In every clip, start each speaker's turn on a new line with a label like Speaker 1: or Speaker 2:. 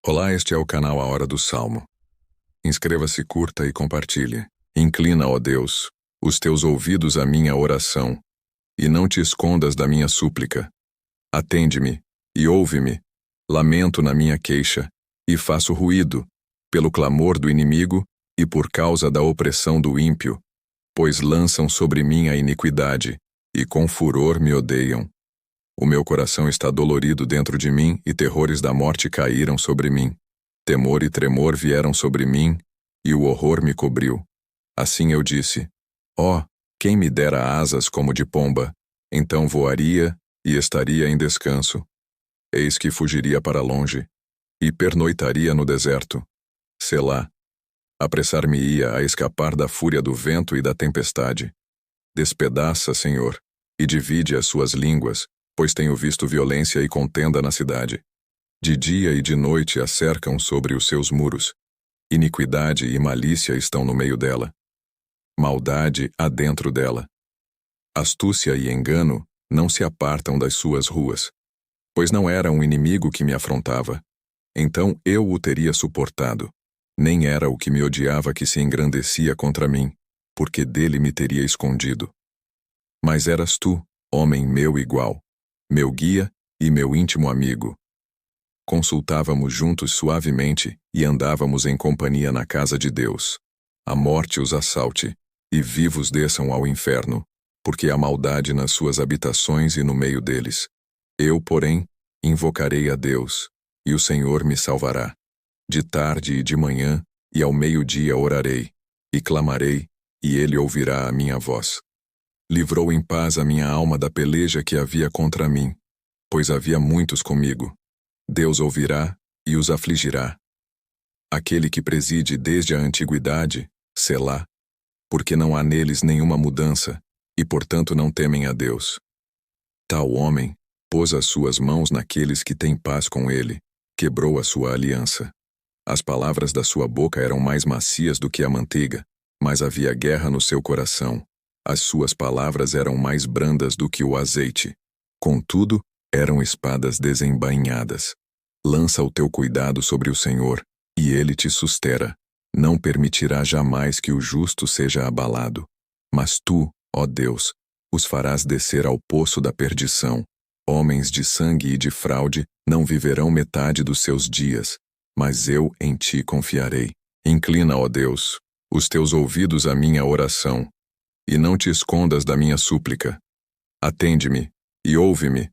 Speaker 1: Olá, este é o canal A Hora do Salmo. Inscreva-se, curta e compartilhe. Inclina, ó Deus, os teus ouvidos à minha oração, e não te escondas da minha súplica. Atende-me e ouve-me. Lamento na minha queixa, e faço ruído, pelo clamor do inimigo e por causa da opressão do ímpio, pois lançam sobre mim a iniquidade, e com furor me odeiam. O meu coração está dolorido dentro de mim, e terrores da morte caíram sobre mim. Temor e tremor vieram sobre mim, e o horror me cobriu. Assim eu disse: ó, quem me dera asas como de pomba, então voaria e estaria em descanso. Eis que fugiria para longe, e pernoitaria no deserto. Selá. Apressar-me-ia a escapar da fúria do vento e da tempestade. Despedaça, Senhor, e divide as suas línguas, pois tenho visto violência e contenda na cidade. De dia e de noite a cercam sobre os seus muros. Iniquidade e malícia estão no meio dela. Maldade há dentro dela. Astúcia e engano não se apartam das suas ruas. Pois não era um inimigo que me afrontava. Então eu o teria suportado. Nem era o que me odiava que se engrandecia contra mim, porque dele me teria escondido. Mas eras tu, homem meu igual, meu guia e meu íntimo amigo. Consultávamos juntos suavemente e andávamos em companhia na casa de Deus. A morte os assalte, e vivos desçam ao inferno, porque há maldade nas suas habitações e no meio deles. Eu, porém, invocarei a Deus, e o Senhor me salvará. De tarde e de manhã, e ao meio-dia orarei, e clamarei, e ele ouvirá a minha voz. Livrou em paz a minha alma da peleja que havia contra mim, pois havia muitos comigo. Deus ouvirá e os afligirá. Aquele que preside desde a antiguidade, Selá, porque não há neles nenhuma mudança, e portanto não temem a Deus. Tal homem pôs as suas mãos naqueles que têm paz com ele, quebrou a sua aliança. As palavras da sua boca eram mais macias do que a manteiga, mas havia guerra no seu coração. As suas palavras eram mais brandas do que o azeite. Contudo, eram espadas desembainhadas. Lança o teu cuidado sobre o Senhor, e ele te sustera. Não permitirá jamais que o justo seja abalado. Mas tu, ó Deus, os farás descer ao poço da perdição. Homens de sangue e de fraude não viverão metade dos seus dias, mas eu em ti confiarei. Inclina, ó Deus, os teus ouvidos à minha oração, e não te escondas da minha súplica. Atende-me e ouve-me.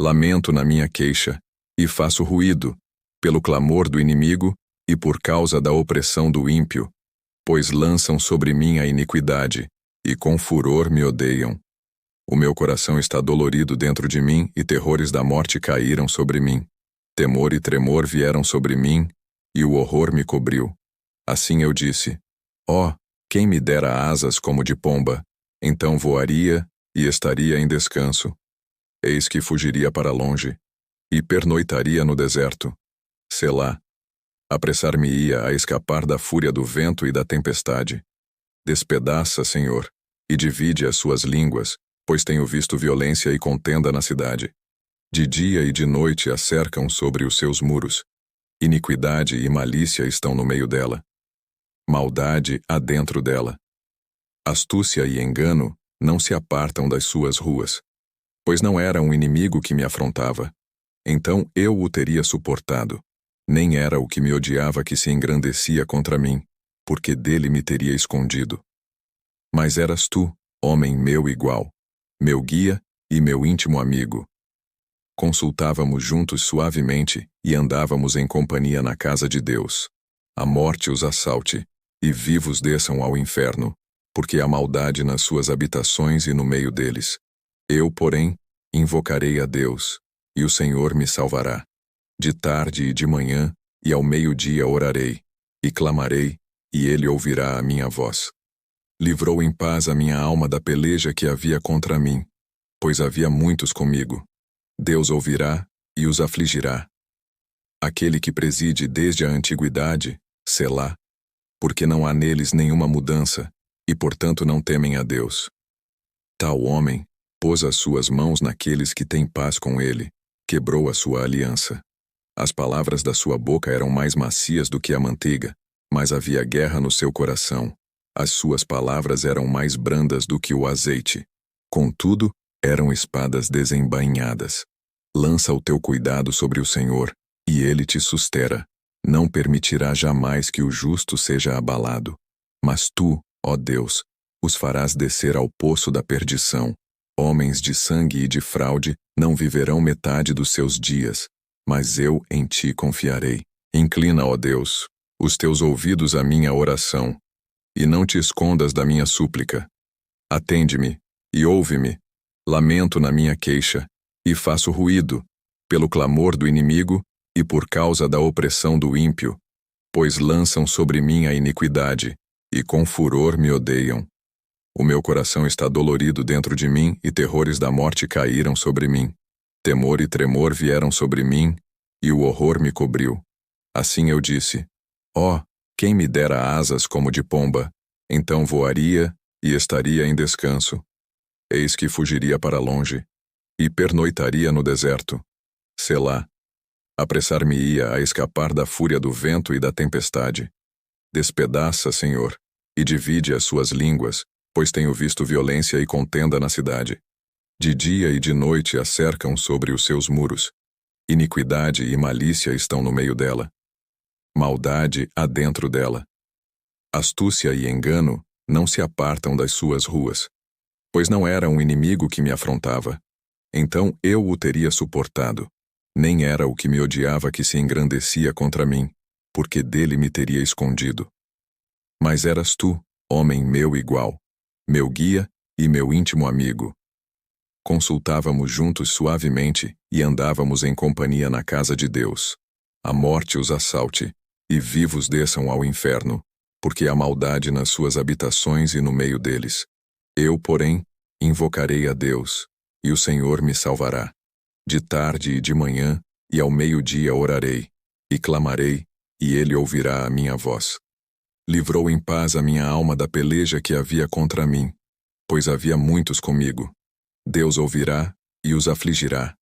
Speaker 1: Lamento na minha queixa, e faço ruído, pelo clamor do inimigo e por causa da opressão do ímpio, pois lançam sobre mim a iniquidade, e com furor me odeiam. O meu coração está dolorido dentro de mim, e terrores da morte caíram sobre mim. Temor e tremor vieram sobre mim, e o horror me cobriu. Assim eu disse: ó, quem me dera asas como de pomba, então voaria e estaria em descanso. Eis que fugiria para longe, e pernoitaria no deserto. Selá. Apressar-me-ia a escapar da fúria do vento e da tempestade. Despedaça, Senhor, e divide as suas línguas, pois tenho visto violência e contenda na cidade. De dia e de noite a cercam sobre os seus muros. Iniquidade e malícia estão no meio dela. Maldade há dentro dela. Astúcia e engano não se apartam das suas ruas. Pois não era um inimigo que me afrontava. Então eu o teria suportado. Nem era o que me odiava que se engrandecia contra mim, porque dele me teria escondido. Mas eras tu, homem meu igual, meu guia e meu íntimo amigo. Consultávamos juntos suavemente e andávamos em companhia na casa de Deus. A morte os assalte, e vivos desçam ao inferno, porque há maldade nas suas habitações e no meio deles. Eu, porém, invocarei a Deus, e o Senhor me salvará. De tarde e de manhã, e ao meio-dia orarei, e clamarei, e ele ouvirá a minha voz. Livrou em paz a minha alma da peleja que havia contra mim, pois havia muitos comigo. Deus ouvirá e os afligirá. Aquele que preside desde a antiguidade, Selá, porque não há neles nenhuma mudança, e portanto não temem a Deus. Tal homem pôs as suas mãos naqueles que têm paz com ele, quebrou a sua aliança. As palavras da sua boca eram mais macias do que a manteiga, mas havia guerra no seu coração. As suas palavras eram mais brandas do que o azeite. Contudo, eram espadas desembainhadas. Lança o teu cuidado sobre o Senhor, e ele te sustera. Não permitirá jamais que o justo seja abalado. Mas tu, ó Deus, os farás descer ao poço da perdição. Homens de sangue e de fraude não viverão metade dos seus dias, mas eu em ti confiarei. Inclina, ó Deus, os teus ouvidos à minha oração, e não te escondas da minha súplica. Atende-me e ouve-me. Lamento na minha queixa, e faço ruído, pelo clamor do inimigo e por causa da opressão do ímpio, pois lançam sobre mim a iniquidade, e com furor me odeiam. O meu coração está dolorido dentro de mim, e terrores da morte caíram sobre mim. Temor e tremor vieram sobre mim, e o horror me cobriu. Assim eu disse: ó, quem me dera asas como de pomba, então voaria e estaria em descanso. Eis que fugiria para longe, e pernoitaria no deserto. Selá. Apressar-me-ia a escapar da fúria do vento e da tempestade. Despedaça, Senhor, e divide as suas línguas, pois tenho visto violência e contenda na cidade. De dia e de noite a cercam sobre os seus muros. Iniquidade e malícia estão no meio dela. Maldade há dentro dela. Astúcia e engano não se apartam das suas ruas. Pois não era um inimigo que me afrontava. Então eu o teria suportado. Nem era o que me odiava que se engrandecia contra mim, porque dele me teria escondido. Mas eras tu, homem meu igual, meu guia e meu íntimo amigo. Consultávamos juntos suavemente e andávamos em companhia na casa de Deus. A morte os assalte, e vivos desçam ao inferno, porque há maldade nas suas habitações e no meio deles. Eu, porém, invocarei a Deus, e o Senhor me salvará. De tarde e de manhã, e ao meio-dia orarei, e clamarei, e ele ouvirá a minha voz. Livrou em paz a minha alma da peleja que havia contra mim, pois havia muitos comigo. Deus ouvirá e os afligirá.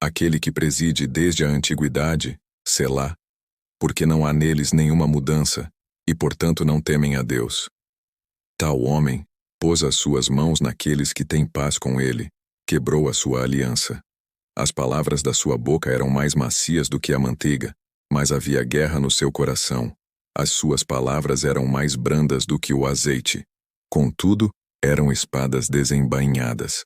Speaker 1: Aquele que preside desde a antiguidade, Selá, porque não há neles nenhuma mudança, e portanto não temem a Deus. Tal homem pôs as suas mãos naqueles que têm paz com ele, quebrou a sua aliança. As palavras da sua boca eram mais macias do que a manteiga, mas havia guerra no seu coração. As suas palavras eram mais brandas do que o azeite. Contudo, eram espadas desembainhadas.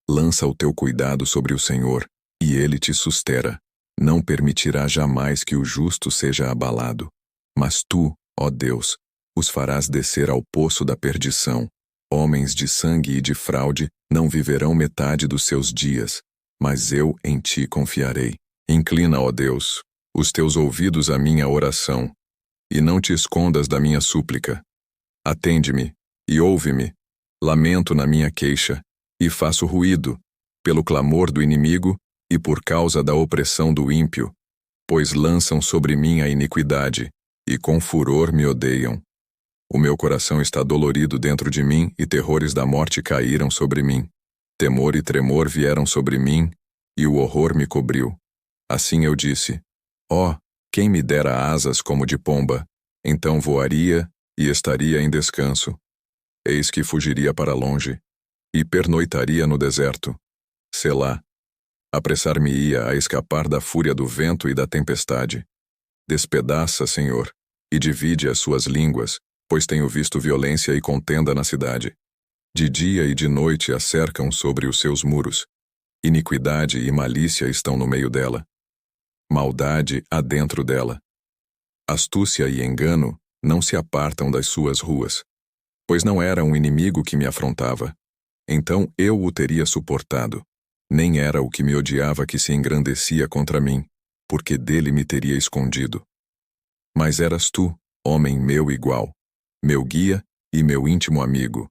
Speaker 1: Lança o teu cuidado sobre o Senhor, e ele te sustera. Não permitirá jamais que o justo seja abalado. Mas tu, ó Deus, os farás descer ao poço da perdição. Homens de sangue e de fraude não viverão metade dos seus dias, mas eu em ti confiarei. Inclina, ó Deus, os teus ouvidos à minha oração, e não te escondas da minha súplica. Atende-me e ouve-me. Lamento na minha queixa, e faço ruído, pelo clamor do inimigo e por causa da opressão do ímpio, pois lançam sobre mim a iniquidade, e com furor me odeiam. O meu coração está dolorido dentro de mim, e terrores da morte caíram sobre mim. Temor e tremor vieram sobre mim, e o horror me cobriu. Assim eu disse: ó, quem me dera asas como de pomba, então voaria e estaria em descanso. Eis que fugiria para longe, e pernoitaria no deserto. Selá. Apressar-me-ia a escapar da fúria do vento e da tempestade. Despedaça, Senhor, e divide as suas línguas, pois tenho visto violência e contenda na cidade. De dia e de noite a cercam sobre os seus muros. Iniquidade e malícia estão no meio dela. Maldade há dentro dela. Astúcia e engano não se apartam das suas ruas. Pois não era um inimigo que me afrontava. Então eu o teria suportado. Nem era o que me odiava que se engrandecia contra mim, porque dele me teria escondido. Mas eras tu, homem meu igual, meu guia e meu íntimo amigo.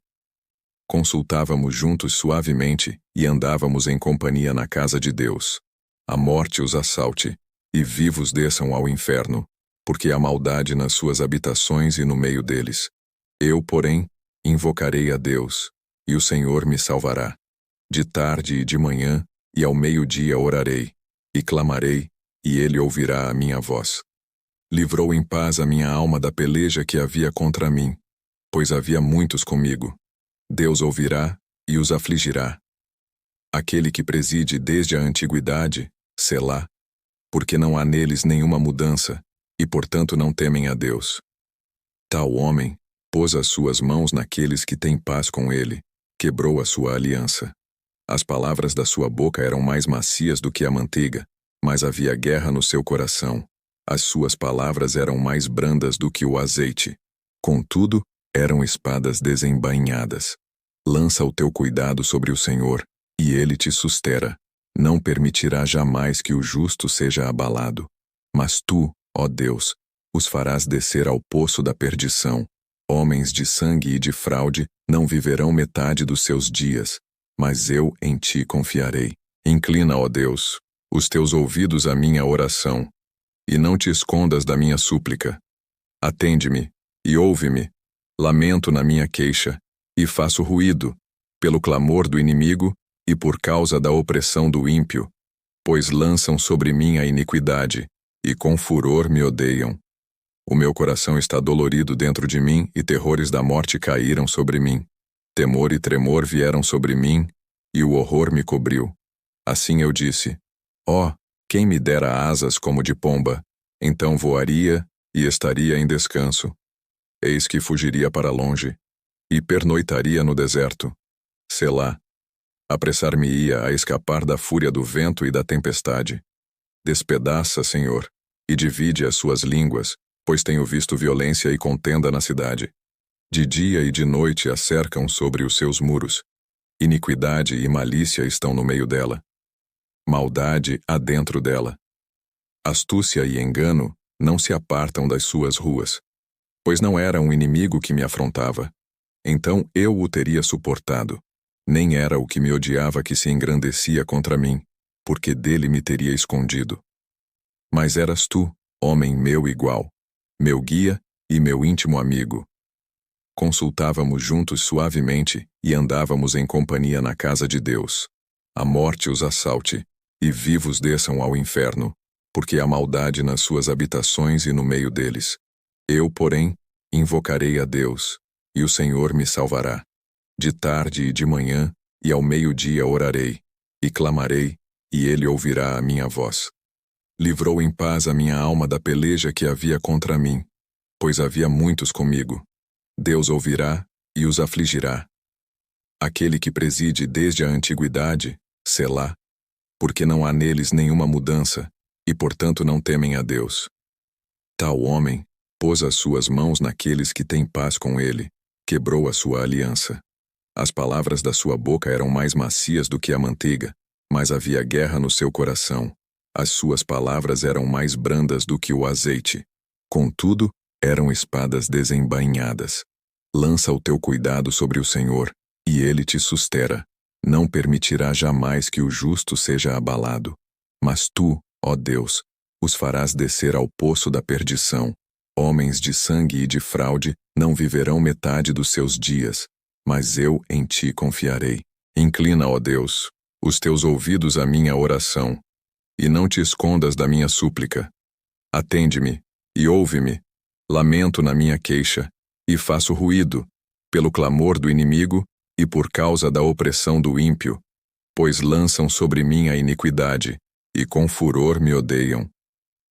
Speaker 1: Consultávamos juntos suavemente e andávamos em companhia na casa de Deus. A morte os assalte, e vivos desçam ao inferno, porque há maldade nas suas habitações e no meio deles. Eu, porém, invocarei a Deus, e o Senhor me salvará. De tarde e de manhã, e ao meio-dia orarei, e clamarei, e ele ouvirá a minha voz. Livrou em paz a minha alma da peleja que havia contra mim, pois havia muitos comigo. Deus ouvirá e os afligirá. Aquele que preside desde a antiguidade, Selá, porque não há neles nenhuma mudança, e portanto não temem a Deus. Tal homem pôs as suas mãos naqueles que têm paz com ele, quebrou a sua aliança. As palavras da sua boca eram mais macias do que a manteiga, mas havia guerra no seu coração. As suas palavras eram mais brandas do que o azeite. Contudo, eram espadas desembainhadas. Lança o teu cuidado sobre o Senhor, e ele te sustera. Não permitirá jamais que o justo seja abalado. Mas tu, ó Deus, os farás descer ao poço da perdição. Homens de sangue e de fraude não viverão metade dos seus dias, mas eu em ti confiarei. Inclina, ó Deus, os teus ouvidos à minha oração, e não te escondas da minha súplica. Atende-me e ouve-me. Lamento na minha queixa, e faço ruído, pelo clamor do inimigo e por causa da opressão do ímpio, pois lançam sobre mim a iniquidade, e com furor me odeiam. O meu coração está dolorido dentro de mim, e terrores da morte caíram sobre mim. Temor e tremor vieram sobre mim, e o horror me cobriu. Assim eu disse: ó, quem me dera asas como de pomba, então voaria e estaria em descanso. Eis que fugiria para longe, e pernoitaria no deserto. Selá. Apressar-me-ia a escapar da fúria do vento e da tempestade. Despedaça, Senhor, e divide as suas línguas, pois tenho visto violência e contenda na cidade. De dia e de noite a cercam sobre os seus muros. Iniquidade e malícia estão no meio dela. Maldade há dentro dela. Astúcia e engano não se apartam das suas ruas. Pois não era um inimigo que me afrontava. Então eu o teria suportado. Nem era o que me odiava que se engrandecia contra mim, porque dele me teria escondido. Mas eras tu, homem meu igual, meu guia e meu íntimo amigo. Consultávamos juntos suavemente e andávamos em companhia na casa de Deus. A morte os assalte, e vivos desçam ao inferno, porque há maldade nas suas habitações e no meio deles. Eu, porém, invocarei a Deus, e o Senhor me salvará. De tarde e de manhã, e ao meio-dia orarei, e clamarei, e ele ouvirá a minha voz. Livrou em paz a minha alma da peleja que havia contra mim, pois havia muitos comigo. Deus ouvirá e os afligirá. Aquele que preside desde a antiguidade, Selá, porque não há neles nenhuma mudança, e portanto não temem a Deus. Tal homem pôs as suas mãos naqueles que têm paz com ele, quebrou a sua aliança. As palavras da sua boca eram mais macias do que a manteiga, mas havia guerra no seu coração. As suas palavras eram mais brandas do que o azeite. Contudo, eram espadas desembainhadas. Lança o teu cuidado sobre o Senhor, e ele te sustera. Não permitirá jamais que o justo seja abalado. Mas tu, ó Deus, os farás descer ao poço da perdição. Homens de sangue e de fraude não viverão metade dos seus dias, mas eu em ti confiarei. Inclina, ó Deus, os teus ouvidos à minha oração, e não te escondas da minha súplica. Atende-me e ouve-me. Lamento na minha queixa, e faço ruído, pelo clamor do inimigo e por causa da opressão do ímpio, pois lançam sobre mim a iniquidade, e com furor me odeiam.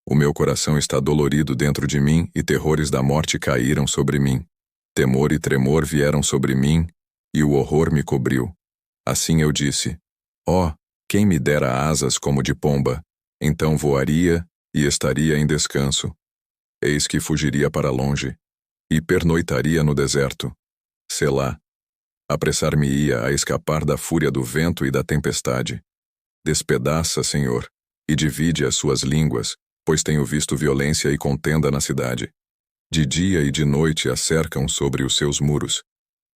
Speaker 1: O meu coração está dolorido dentro de mim, e terrores da morte caíram sobre mim. Temor e tremor vieram sobre mim, e o horror me cobriu. Assim eu disse: ó, quem me dera asas como de pomba, então voaria e estaria em descanso. Eis que fugiria para longe, e pernoitaria no deserto. Selá. Apressar-me-ia a escapar da fúria do vento e da tempestade. Despedaça, Senhor, e divide as suas línguas, pois tenho visto violência e contenda na cidade. De dia e de noite a cercam sobre os seus muros.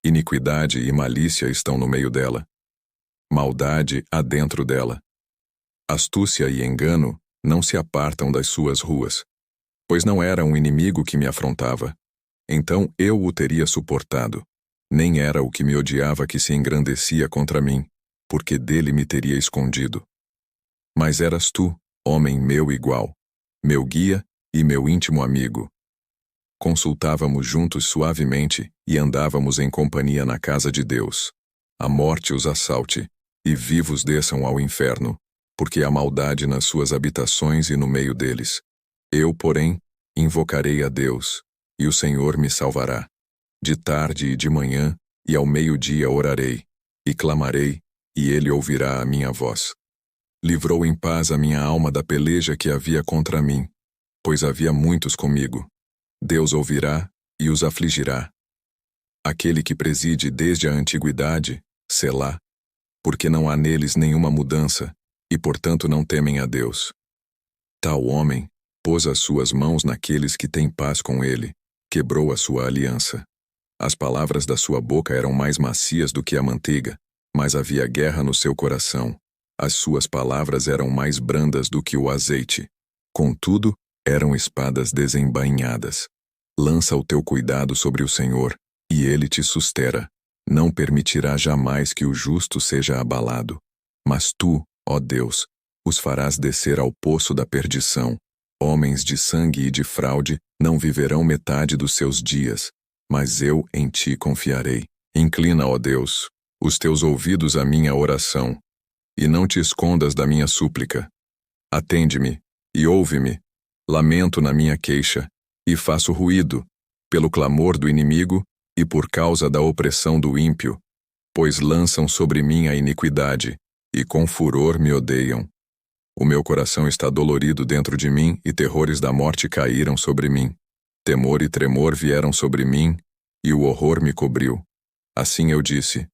Speaker 1: Iniquidade e malícia estão no meio dela. Maldade há dentro dela. Astúcia e engano não se apartam das suas ruas. Pois não era um inimigo que me afrontava. Então eu o teria suportado. Nem era o que me odiava que se engrandecia contra mim, porque dele me teria escondido. Mas eras tu, homem meu igual, meu guia e meu íntimo amigo. Consultávamos juntos suavemente e andávamos em companhia na casa de Deus. A morte os assalte, e vivos desçam ao inferno, porque há maldade nas suas habitações e no meio deles. Eu, porém, invocarei a Deus, e o Senhor me salvará. De tarde e de manhã, e ao meio-dia orarei, e clamarei, e ele ouvirá a minha voz. Livrou em paz a minha alma da peleja que havia contra mim, pois havia muitos comigo. Deus ouvirá e os afligirá. Aquele que preside desde a antiguidade, Selá, porque não há neles nenhuma mudança, e portanto não temem a Deus. Tal homem pôs as suas mãos naqueles que têm paz com ele, quebrou a sua aliança. As palavras da sua boca eram mais macias do que a manteiga, mas havia guerra no seu coração. As suas palavras eram mais brandas do que o azeite. Contudo, eram espadas desembainhadas. Lança o teu cuidado sobre o Senhor, e ele te sustera. Não permitirá jamais que o justo seja abalado. Mas tu, ó Deus, os farás descer ao poço da perdição. Homens de sangue e de fraude não viverão metade dos seus dias, mas eu em ti confiarei. Inclina, ó Deus, os teus ouvidos à minha oração, e não te escondas da minha súplica. Atende-me e ouve-me. Lamento na minha queixa, e faço ruído, pelo clamor do inimigo e por causa da opressão do ímpio, pois lançam sobre mim a iniquidade, e com furor me odeiam. O meu coração está dolorido dentro de mim, e terrores da morte caíram sobre mim. Temor e tremor vieram sobre mim, e o horror me cobriu. Assim eu disse: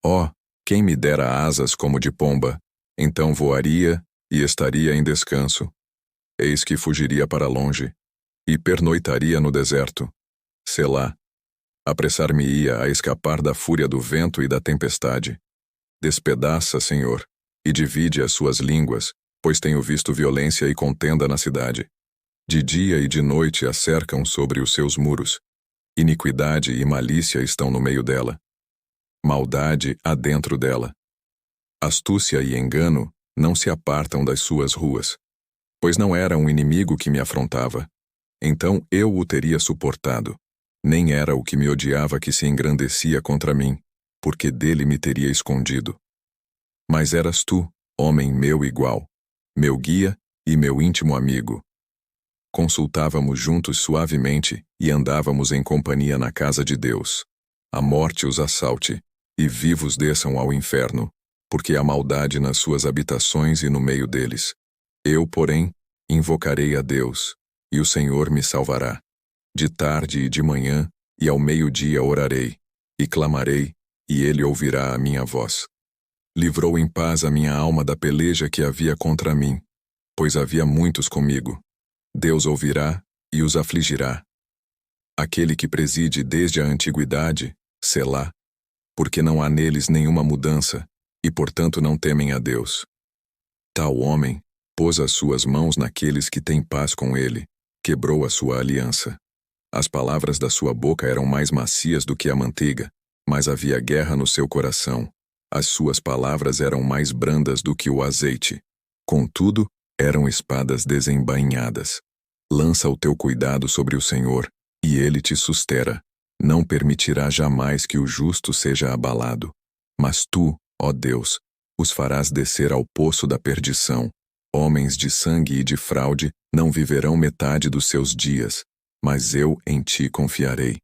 Speaker 1: ó, quem me dera asas como de pomba, então voaria e estaria em descanso. Eis que fugiria para longe, e pernoitaria no deserto. Selá. Apressar-me-ia a escapar da fúria do vento e da tempestade. Despedaça, Senhor, e divide as suas línguas, pois tenho visto violência e contenda na cidade. De dia e de noite a cercam sobre os seus muros. Iniquidade e malícia estão no meio dela. Maldade há dentro dela. Astúcia e engano não se apartam das suas ruas. Pois não era um inimigo que me afrontava. Então eu o teria suportado. Nem era o que me odiava que se engrandecia contra mim, porque dele me teria escondido. Mas eras tu, homem meu igual, meu guia e meu íntimo amigo. Consultávamos juntos suavemente e andávamos em companhia na casa de Deus. A morte os assalte, e vivos desçam ao inferno, porque há maldade nas suas habitações e no meio deles. Eu, porém, invocarei a Deus, e o Senhor me salvará. De tarde e de manhã, e ao meio-dia orarei, e clamarei, e ele ouvirá a minha voz. Livrou em paz a minha alma da peleja que havia contra mim, pois havia muitos comigo. Deus ouvirá e os afligirá. Aquele que preside desde a antiguidade, Selá, porque não há neles nenhuma mudança, e portanto não temem a Deus. Tal homem pôs as suas mãos naqueles que têm paz com ele, quebrou a sua aliança. As palavras da sua boca eram mais macias do que a manteiga, mas havia guerra no seu coração. As suas palavras eram mais brandas do que o azeite. Contudo, eram espadas desembainhadas. Lança o teu cuidado sobre o Senhor, e ele te sustera. Não permitirá jamais que o justo seja abalado. Mas tu, ó Deus, os farás descer ao poço da perdição. Homens de sangue e de fraude não viverão metade dos seus dias, mas eu em ti confiarei.